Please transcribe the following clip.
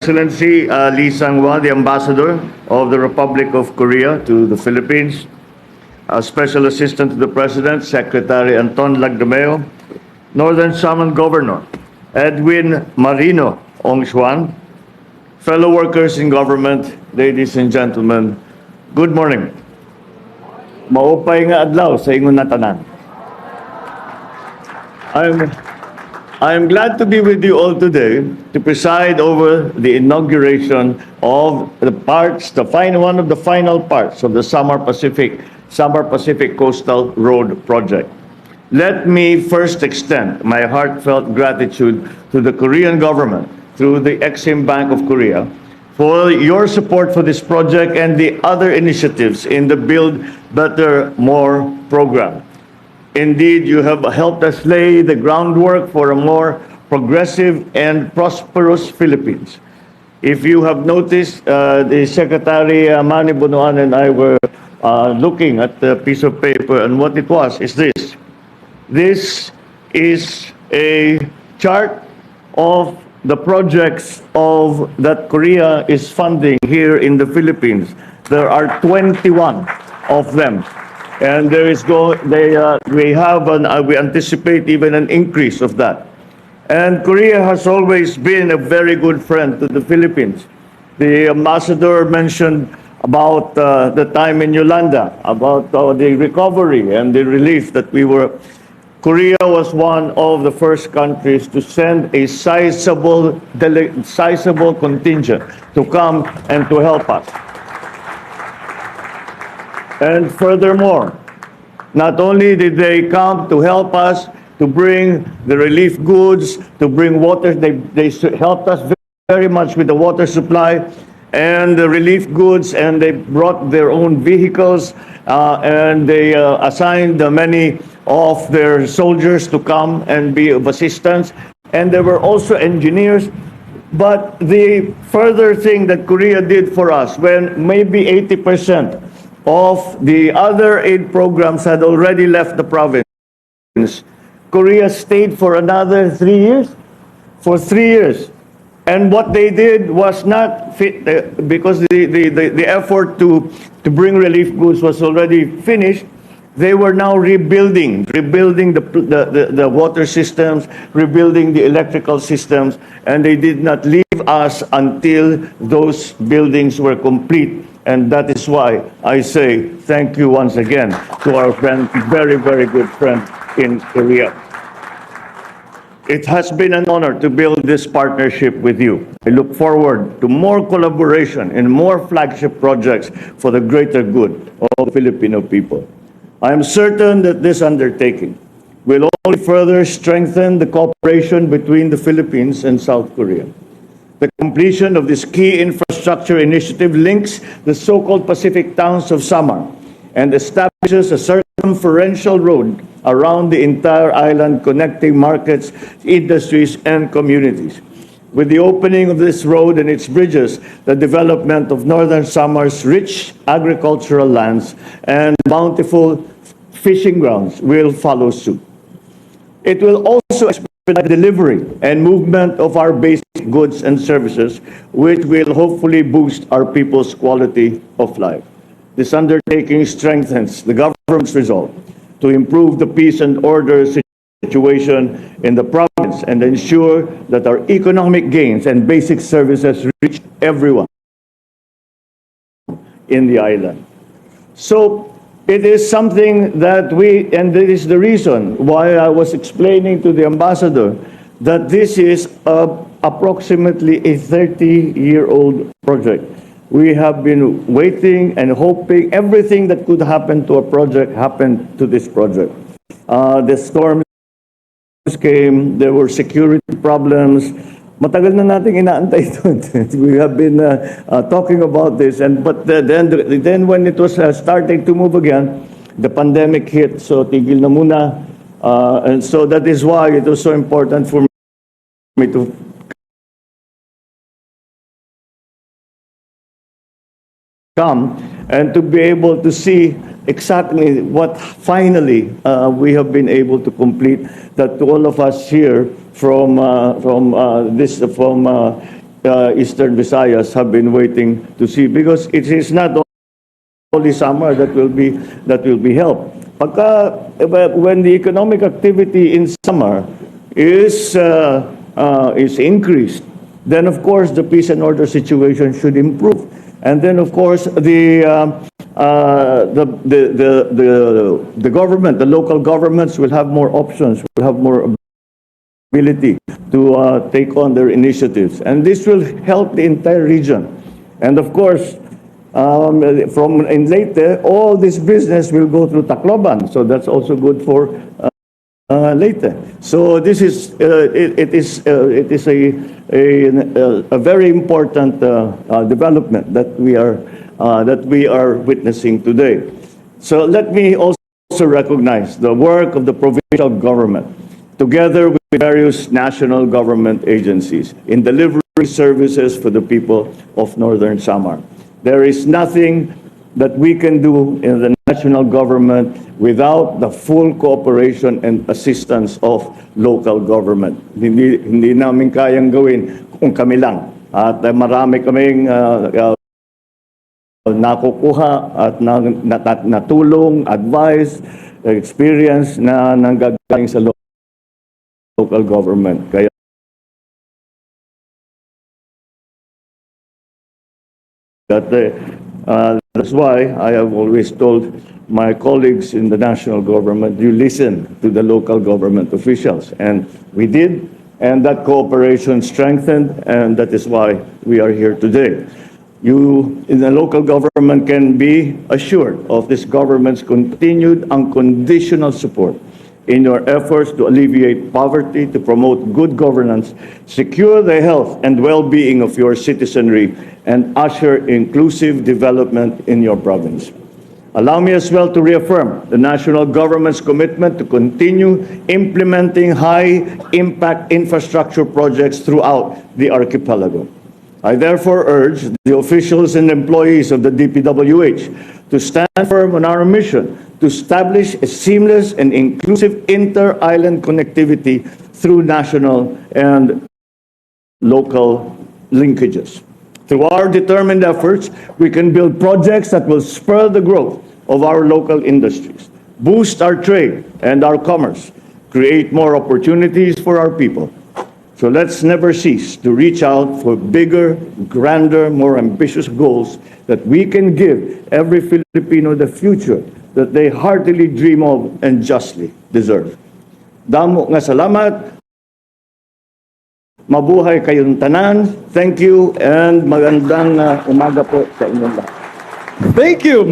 Excellency Lee Sang-hwa, the Ambassador of the Republic of Korea to the Philippines, Special Assistant to the President, Secretary Anton Lagdameo, Northern Samar Governor Edwin Marino Ongxuan, fellow workers in government, ladies and gentlemen, good morning. Maupay nga adlaw sa ingon na tanan. I am glad to be with you all today to preside over the inauguration of one of the final parts of the Samar Pacific Coastal Road Project. Let me first extend my heartfelt gratitude to the Korean government through the Exim Bank of Korea for your support for this project and the other initiatives in the Build Better More program. Indeed, you have helped us lay the groundwork for a more progressive and prosperous Philippines. If you have noticed, the Secretary Manny Bunuan and I were looking at the piece of paper, and what it was is this. This is a chart of the projects that Korea is funding here in the Philippines. There are 21 of them. And we anticipate even an increase of that. And Korea has always been a very good friend to the Philippines. The ambassador mentioned about the time in Yolanda, about the recovery and the relief that we were. Korea was one of the first countries to send a sizable contingent to come and to help us. And furthermore, not only did they come to help us to bring the relief goods, to bring water, they helped us very much with the water supply and the relief goods, and they brought their own vehicles, and they assigned many of their soldiers to come and be of assistance. And there were also engineers. But the further thing that Korea did for us, when maybe 80% of the other aid programs had already left the province, Korea stayed for another 3 years. For 3 years. And what they did was not fit, because the effort to bring relief goods was already finished. They were now rebuilding the water systems, rebuilding the electrical systems, and they did not leave us until those buildings were complete. And that is why I say thank you once again to our friend, very, very good friend in Korea. It has been an honor to build this partnership with you. I look forward to more collaboration and more flagship projects for the greater good of the Filipino people. I am certain that this undertaking will only further strengthen the cooperation between the Philippines and South Korea. The completion of this key infrastructure initiative links the so-called Pacific towns of Samar and establishes a circumferential road around the entire island, connecting markets, industries, and communities. With the opening of this road and its bridges, the development of northern Samar's rich agricultural lands and bountiful fishing grounds will follow suit. It will also expedite the delivery and movement of our basic goods and services, which will hopefully boost our people's quality of life. This undertaking strengthens the government's resolve to improve the peace and order situation in the province and ensure that our economic gains and basic services reach everyone in the island. So it is something that and this is the reason why I was explaining to the ambassador that this is approximately a 30-year-old project. We have been waiting and hoping everything that could happen to a project happened to this project. The storms came, there were security problems. Matagal na nating inaantay ito. We have been talking about this, but then when it was starting to move again, the pandemic hit, so tigil na muna. And so that is why it was so important for me to come and to be able to see exactly what finally we have been able to complete, that to all of us here from Eastern Visayas have been waiting to see, because it is not only Samar that will be helped. When the economic activity in Samar is increased, then of course the peace and order situation should improve, and then of course the government, the local governments will have more options, will have more ability to take on their initiatives, and this will help the entire region. And of course, from in Leyte, all this business will go through Tacloban, so that's also good for Leyte. So this is it is a very important development that we are witnessing today. So let me also recognize the work of the provincial government, together with various national government agencies, in delivering services for the people of Northern Samar. There is nothing that we can do in the national government without the full cooperation and assistance of local government. Hindi namin kayang gawin kung kami lang. At marami kaming nakukuha at natulong, advice, experience na nanggagaling sa local government. Kaya that's why I have always told my colleagues in the national government, you listen to the local government officials. And we did, and that cooperation strengthened, and that is why we are here today. You in the local government can be assured of this government's continued unconditional support in your efforts to alleviate poverty, to promote good governance, secure the health and well-being of your citizenry, and usher inclusive development in your province. Allow me as well to reaffirm the national government's commitment to continue implementing high-impact infrastructure projects throughout the archipelago. I therefore urge the officials and employees of the DPWH to stand firm on our mission to establish a seamless and inclusive inter-island connectivity through national and local linkages. Through our determined efforts, we can build projects that will spur the growth of our local industries, boost our trade and our commerce, create more opportunities for our people. So let's never cease to reach out for bigger, grander, more ambitious goals that we can give every Filipino the future that they heartily dream of and justly deserve. Damo nga salamat. Mabuhay kayong tanan. Thank you and magandang umaga po sa inyong lahat. Thank you.